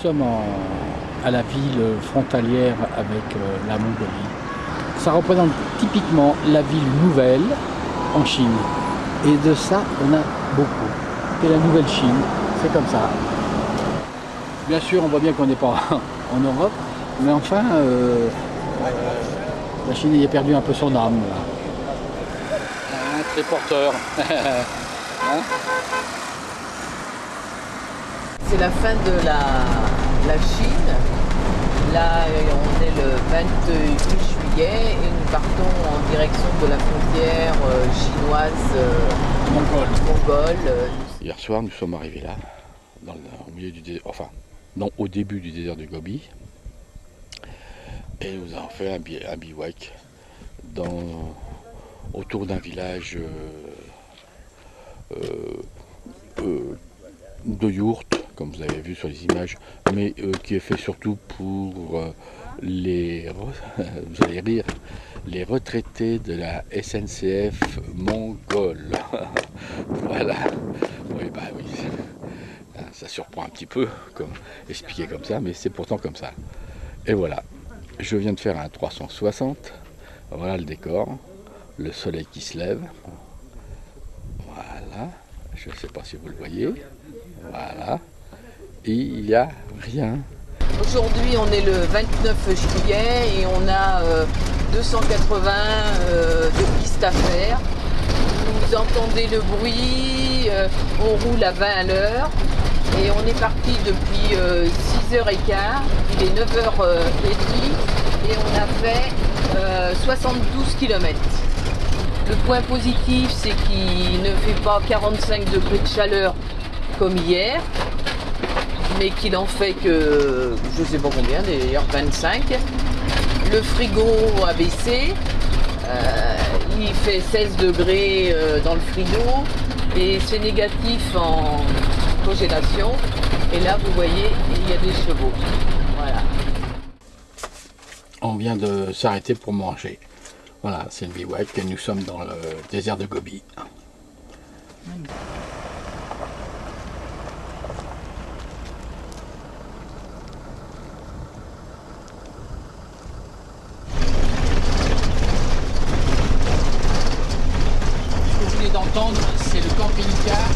sommes à la ville frontalière avec la Mongolie. Ça représente typiquement la ville nouvelle en Chine. Et de ça, on a beaucoup. C'est la nouvelle Chine, c'est comme ça. Bien sûr, on voit bien qu'on n'est pas en Europe, mais enfin, la Chine y a perdu un peu son âme. Hein, très porteur. Hein? C'est la fin de la Chine. Là, on est le 28 juillet et nous partons en direction de la frontière chinoise mongole. Hier soir, nous sommes arrivés là, au milieu du désert, enfin, non, au début du désert du Gobi. Et nous avons fait un bivouac autour d'un village de yourtes, comme vous avez vu sur les images, mais qui est fait surtout pour vous allez rire, les retraités de la SNCF mongole. Voilà. Oui, bah oui. Ça surprend un petit peu, expliqué comme ça, mais c'est pourtant comme ça. Et voilà. Je viens de faire un 360. Voilà le décor. Le soleil qui se lève. Voilà. Je ne sais pas si vous le voyez. Voilà. Et il n'y a rien. Aujourd'hui, on est le 29 juillet et on a 280 de pistes à faire. Vous entendez le bruit, on roule à 20 à l'heure et on est parti depuis 6h15, il est 9h30 et on a fait 72 km. Le point positif, c'est qu'il ne fait pas 45 degrés de chaleur comme hier, mais qu'il en fait que, je ne sais pas combien d'ailleurs, 25. Le frigo a baissé, il fait 16 degrés dans le frigo et c'est négatif en congélation. Et là, vous voyez, il y a des chevaux. Voilà. On vient de s'arrêter pour manger. Voilà, c'est le bivouac et nous sommes dans le désert de Gobi. D'entendre, c'est le camping-car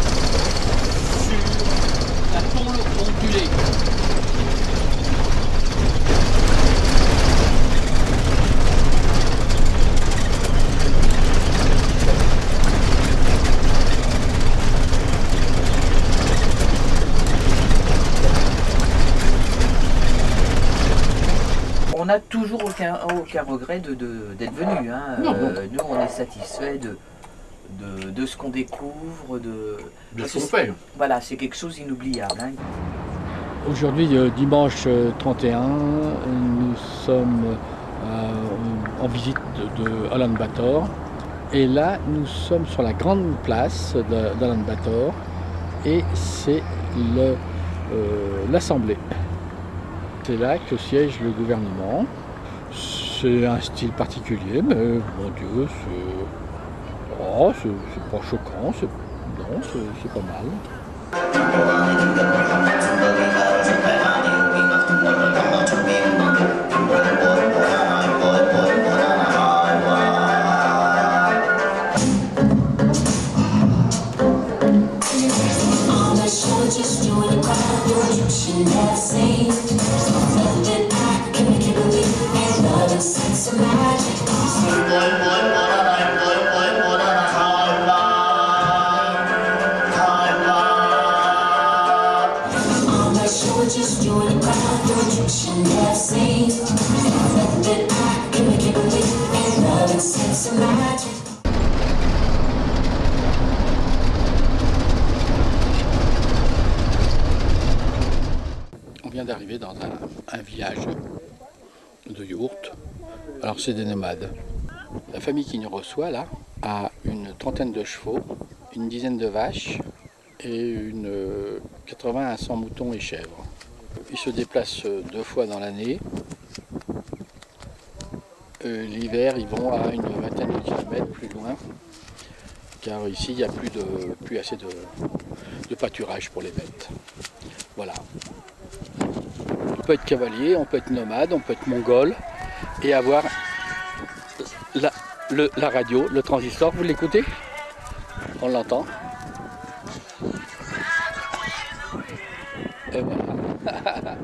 sur la tôle ondulée. On n'a toujours aucun regret d'être venu. Hein. Nous, on est satisfait de ce qu'on découvre, de ce qu'on fait. Voilà, c'est quelque chose d'inoubliable. Hein. Aujourd'hui, dimanche 31, nous sommes en visite de Ulaanbaatar. Et là, nous sommes sur la grande place d'Ulaanbaatar et c'est l'Assemblée. C'est là que siège le gouvernement. C'est un style particulier, mais mon Dieu, c'est pas choquant, c'est pas mal. On vient d'arriver dans un village de yourtes. Alors c'est des nomades. La famille qui nous reçoit là a une trentaine de chevaux, une dizaine de vaches et 80 à 100 moutons et chèvres. Ils se déplacent 2 fois dans l'année. L'hiver, ils vont à une vingtaine de kilomètres plus loin, car ici, il n'y a plus assez de pâturage pour les bêtes. Voilà. peut être cavalier, on peut être nomade, on peut être mongol et avoir la radio, le transistor. Vous l'écoutez? On l'entend. Et voilà.